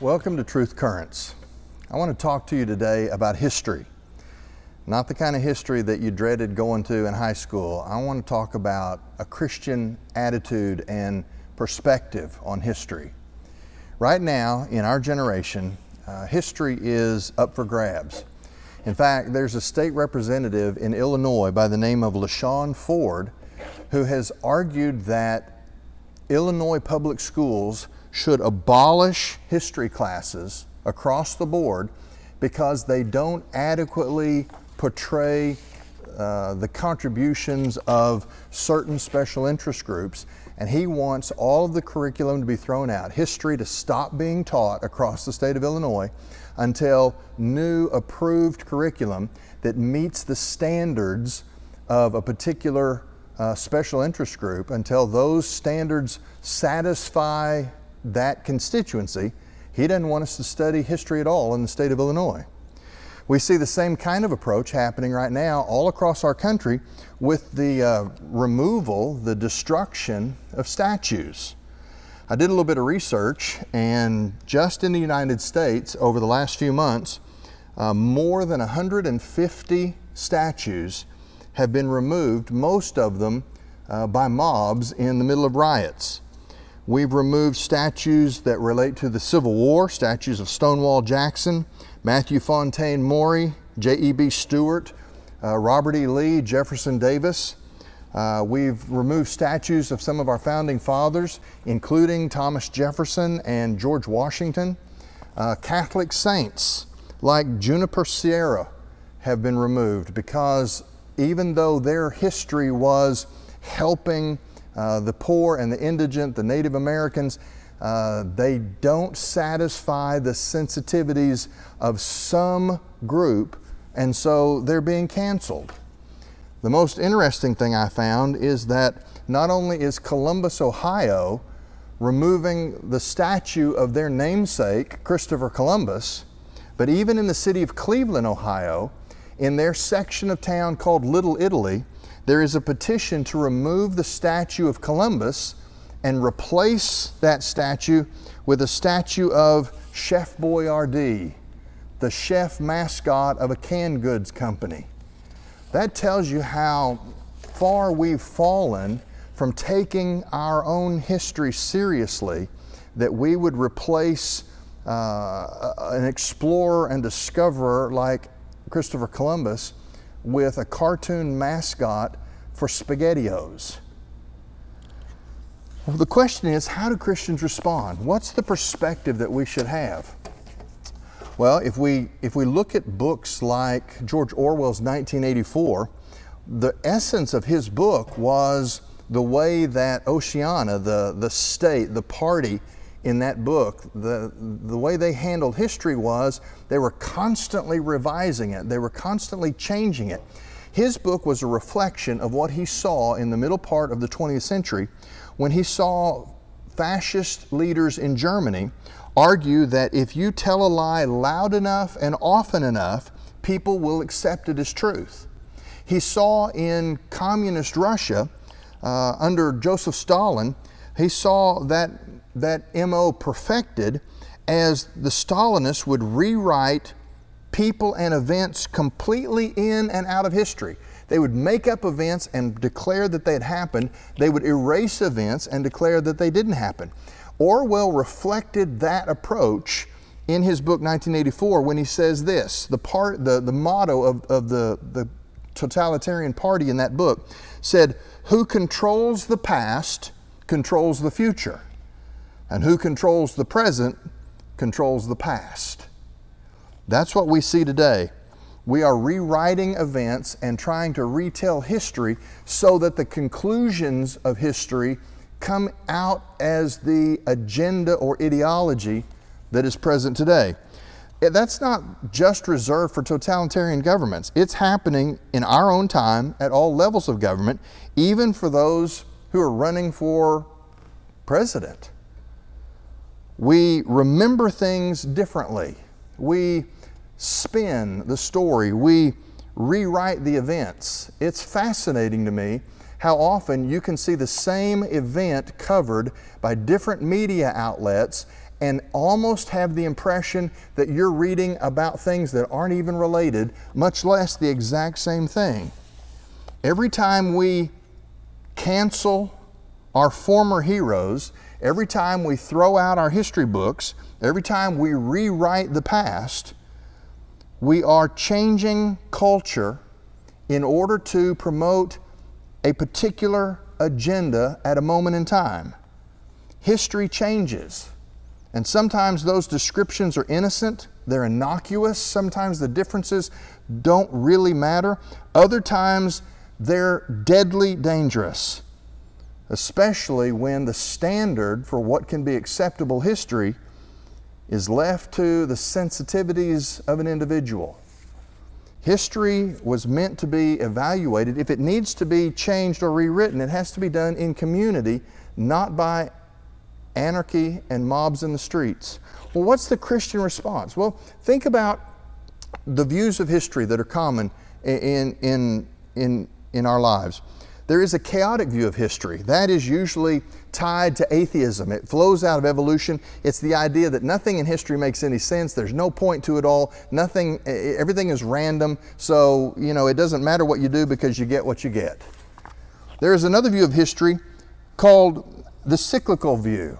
Welcome to TruthCurrents. I want to talk to you today about history. Not the kind of history that you dreaded going to in high school. I want to talk about a Christian attitude and perspective on history. Right now, in our generation, history is up for grabs. In fact, there's a state representative in Illinois by the name of LaShawn Ford who has argued that Illinois public schools should abolish history classes across the board because they don't adequately portray the contributions of certain special interest groups, and he wants all of the curriculum to be thrown out, history to stop being taught across the state of Illinois until new approved curriculum that meets the standards of a particular special interest group, until those standards satisfy that constituency. He doesn't want us to study history at all in the state of Illinois. We see the same kind of approach happening right now all across our country with the removal, the destruction of statues. I did a little bit of research, and just in the United States over the last few months, more than 150 statues have been removed, most of them by mobs in the middle of riots. We've removed statues that relate to the Civil War, statues of Stonewall Jackson, Matthew Fontaine Maury, J.E.B. Stuart, Robert E. Lee, Jefferson Davis. We've removed statues of some of our founding fathers, including Thomas Jefferson and George Washington. Catholic saints like Juniper Sierra have been removed because even though their history was helping the poor and the indigent, the Native Americans, they don't satisfy the sensitivities of some group, and so they're being canceled. The most interesting thing I found is that not only is Columbus, Ohio, removing the statue of their namesake, Christopher Columbus, but even in the city of Cleveland, Ohio, in their section of town called Little Italy, there is a petition to remove the statue of Columbus and replace that statue with a statue of Chef Boyardee, the chef mascot of a canned goods company. That tells you how far we've fallen from taking our own history seriously, that we would replace an explorer and discoverer like Christopher Columbus with a cartoon mascot for SpaghettiOs. Well, the question is, how do Christians respond? What's the perspective that we should have? Well, if we look at books like George Orwell's 1984, the essence of his book was the way that Oceania, the state, the party in that book, the way they handled history was they were constantly revising it. They were constantly changing it. His book was a reflection of what he saw in the middle part of the 20th century when he saw fascist leaders in Germany argue that if you tell a lie loud enough and often enough, people will accept it as truth. He saw in communist Russia, under Joseph Stalin, he saw that MO perfected as the Stalinists would rewrite people and events completely in and out of history. They would make up events and declare that they had happened. They would erase events and declare that they didn't happen. Orwell reflected that approach in his book 1984 when he says this, the motto of the totalitarian party in that book said, "Who controls the past controls the future, and who controls the present controls the past." That's what we see today. We are rewriting events and trying to retell history so that the conclusions of history come out as the agenda or ideology that is present today. That's not just reserved for totalitarian governments. It's happening in our own time at all levels of government, even for those who are running for president. We remember things differently. We spin the story. We rewrite the events. It's fascinating to me how often you can see the same event covered by different media outlets and almost have the impression that you're reading about things that aren't even related, much less the exact same thing. Every time we cancel our former heroes, every time we throw out our history books, every time we rewrite the past, we are changing culture in order to promote a particular agenda at a moment in time. History changes, and sometimes those descriptions are innocent, they're innocuous, sometimes the differences don't really matter, other times they're deadly dangerous, especially when the standard for what can be acceptable history is left to the sensitivities of an individual. History was meant to be evaluated. If it needs to be changed or rewritten, it has to be done in community, not by anarchy and mobs in the streets. Well, what's the Christian response? Well, think about the views of history that are common in our lives. There is a chaotic view of history. That is usually tied to atheism. It flows out of evolution. It's the idea that nothing in history makes any sense. There's no point to it all. Everything is random. So, it doesn't matter what you do because you get what you get. There is another view of history called the Cyclical View.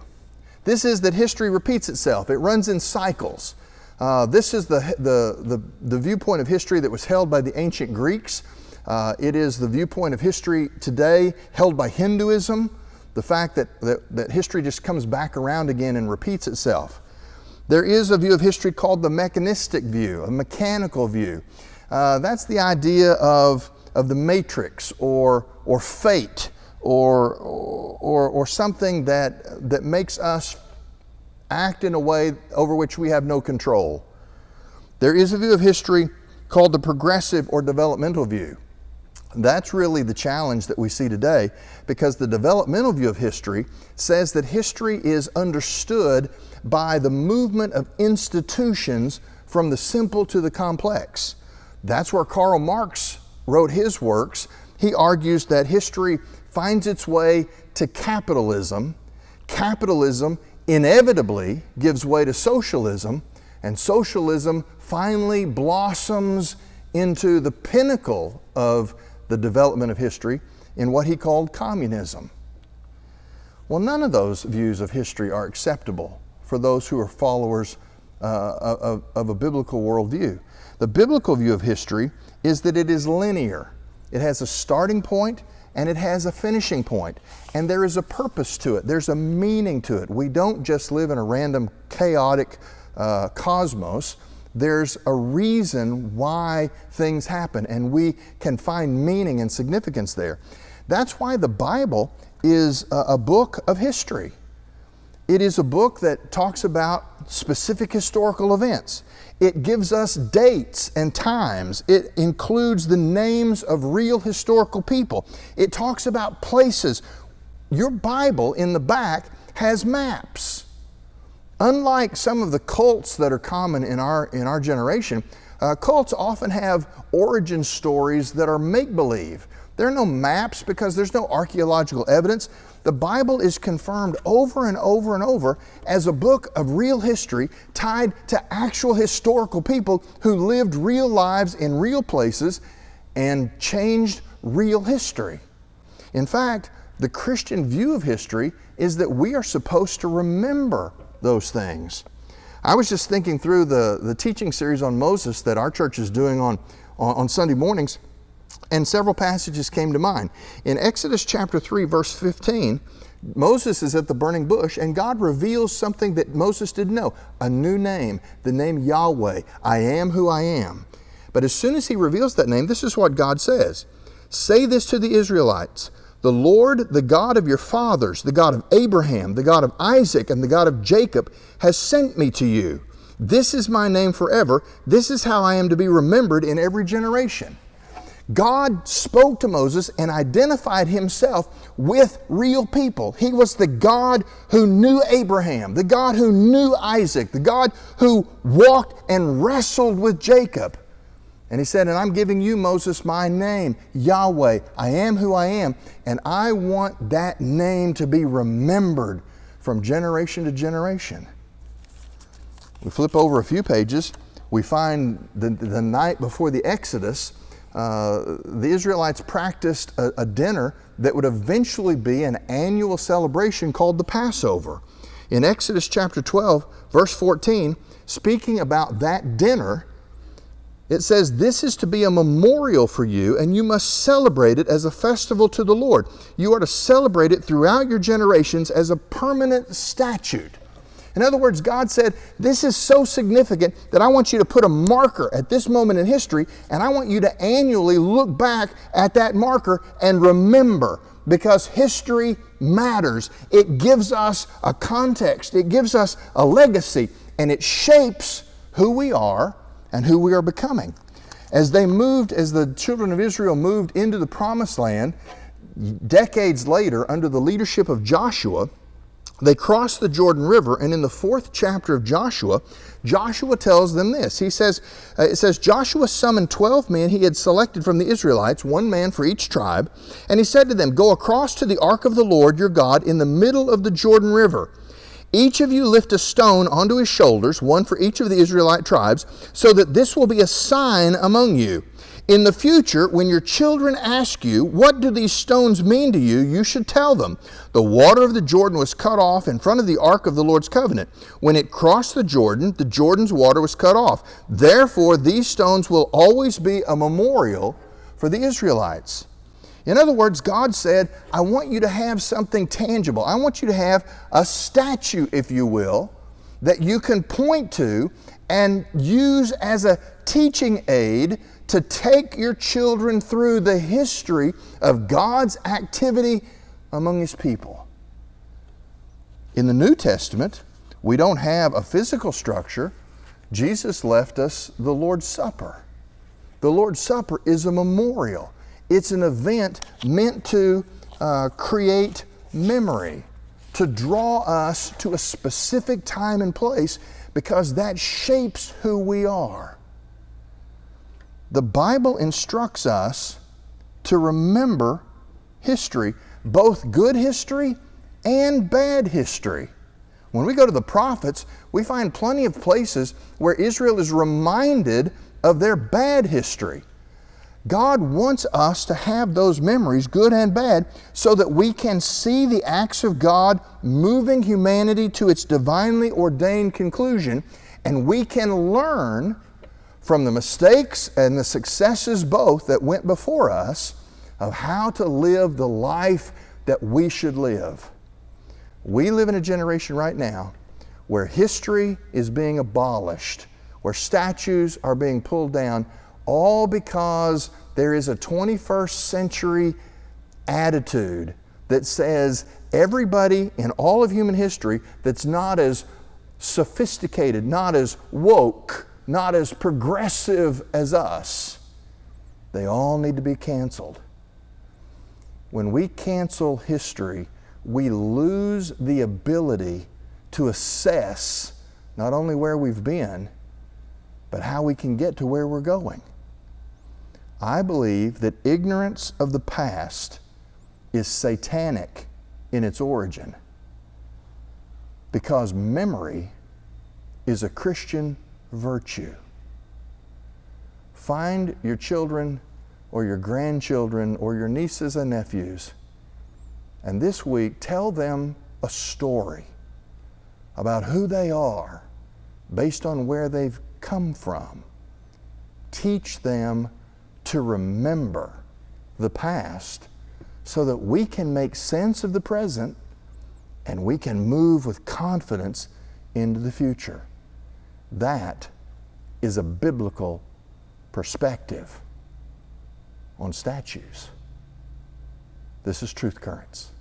This is that history repeats itself. It runs in cycles. This is the viewpoint of history that was held by the ancient Greeks. It is the viewpoint of history today held by Hinduism, the fact that history just comes back around again and repeats itself. There is a view of history called the mechanistic view, a mechanical view. That's the idea of the matrix or fate or something that makes us act in a way over which we have no control. There is a view of history called the progressive or developmental view. That's really the challenge that we see today, because the developmental view of history says that history is understood by the movement of institutions from the simple to the complex. That's where Karl Marx wrote his works. He argues that history finds its way to capitalism. Capitalism inevitably gives way to socialism, and socialism finally blossoms into the pinnacle of the development of history in what he called communism. Well, none of those views of history are acceptable for those who are followers of a biblical worldview. The biblical view of history is that it is linear. It has a starting point and it has a finishing point, and there is a purpose to it. There's a meaning to it. We don't just live in a random chaotic cosmos. There's a reason why things happen, and we can find meaning and significance there. That's why the Bible is a book of history. It is a book that talks about specific historical events. It gives us dates and times. It includes the names of real historical people. It talks about places. Your Bible in the back has maps. Unlike some of the cults that are common in our generation, cults often have origin stories that are make-believe. There are no maps because there's no archaeological evidence. The Bible is confirmed over and over and over as a book of real history tied to actual historical people who lived real lives in real places and changed real history. In fact, the Christian view of history is that we are supposed to remember those things. I was just thinking through the teaching series on Moses that our church is doing on Sunday mornings, and several passages came to mind. In Exodus chapter 3, verse 15, Moses is at the burning bush, and God reveals something that Moses didn't know, a new name, the name Yahweh, I am who I am. But as soon as he reveals that name, this is what God says. Say this to the Israelites, the Lord, the God of your fathers, the God of Abraham, the God of Isaac, and the God of Jacob, has sent me to you. This is my name forever. This is how I am to be remembered in every generation. God spoke to Moses and identified himself with real people. He was the God who knew Abraham, the God who knew Isaac, the God who walked and wrestled with Jacob. And he said, and I'm giving you, Moses, my name, Yahweh. I am who I am. And I want that name to be remembered from generation to generation. We flip over a few pages, we find the night before the Exodus, the Israelites practiced a dinner that would eventually be an annual celebration called the Passover. In Exodus chapter 12, verse 14, speaking about that dinner, it says, "This is to be a memorial for you, and you must celebrate it as a festival to the Lord. You are to celebrate it throughout your generations as a permanent statute." In other words, God said, this is so significant that I want you to put a marker at this moment in history, and I want you to annually look back at that marker and remember, because history matters. It gives us a context, it gives us a legacy, and it shapes who we are and who we are becoming. As the children of Israel moved into the Promised Land, decades later, under the leadership of Joshua, they crossed the Jordan River, and in the 4th chapter of Joshua, Joshua tells them this. It says, "Joshua summoned 12 men he had selected from the Israelites, 1 man for each tribe, and he said to them, 'Go across to the ark of the Lord your God in the middle of the Jordan River. Each of you lift a stone onto his shoulders, 1 for each of the Israelite tribes, so that this will be a sign among you. In the future, when your children ask you, 'What do these stones mean to you?' you should tell them, 'The water of the Jordan was cut off in front of the ark of the Lord's covenant. When it crossed the Jordan's water was cut off. Therefore, these stones will always be a memorial for the Israelites.'" In other words, God said, I want you to have something tangible. I want you to have a statue, if you will, that you can point to and use as a teaching aid to take your children through the history of God's activity among His people. In the New Testament, we don't have a physical structure. Jesus left us the Lord's Supper. The Lord's Supper is a memorial. It's an event meant to create memory, to draw us to a specific time and place, because that shapes who we are. The Bible instructs us to remember history, both good history and bad history. When we go to the prophets, we find plenty of places where Israel is reminded of their bad history. God wants us to have those memories, good and bad, so that we can see the acts of God moving humanity to its divinely ordained conclusion, and we can learn from the mistakes and the successes both that went before us of how to live the life that we should live. We live in a generation right now where history is being abolished, where statues are being pulled down, all because there is a 21st century attitude that says everybody in all of human history that's not as sophisticated, not as woke, not as progressive as us, they all need to be canceled. When we cancel history, we lose the ability to assess not only where we've been, but how we can get to where we're going. I believe that ignorance of the past is satanic in its origin, because memory is a Christian virtue. Find your children or your grandchildren or your nieces and nephews, and this week tell them a story about who they are based on where they've come from. Teach them to remember the past so that we can make sense of the present and we can move with confidence into the future. That is a biblical perspective on statues. This is Truth Currents.